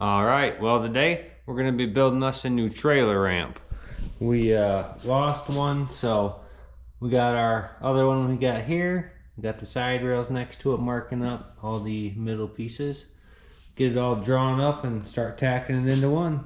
Alright, well today we're going to be building us a new trailer ramp. We lost one, so we got our other one we got here. We got the side rails next to it marking up all the middle pieces. Get it all drawn up and start tacking it into one.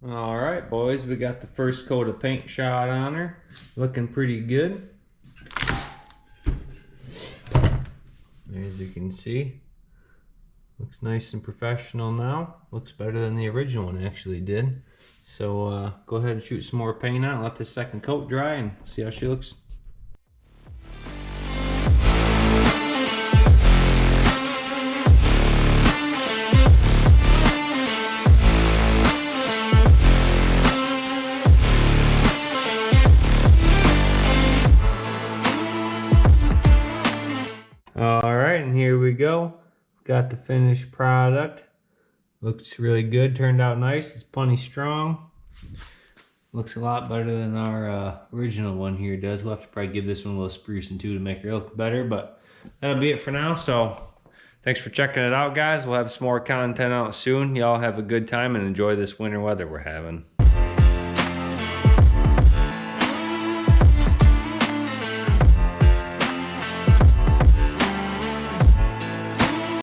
Alright boys, we got the first coat of paint shot on her. Looking pretty good. As you can see, looks nice and professional now. Looks better than the original one actually did. So go ahead and shoot some more paint on it. Let this second coat dry and see how she looks. Alright, and here we go. Got the finished product. Looks really good, turned out nice. It's plenty strong. Looks a lot better than our original one here does. We'll have to probably give this one a little sprucing too to make her look better, but that'll be it for now. So thanks for checking it out, guys. We'll have some more content out soon. Y'all have a good time and enjoy this winter weather we're having.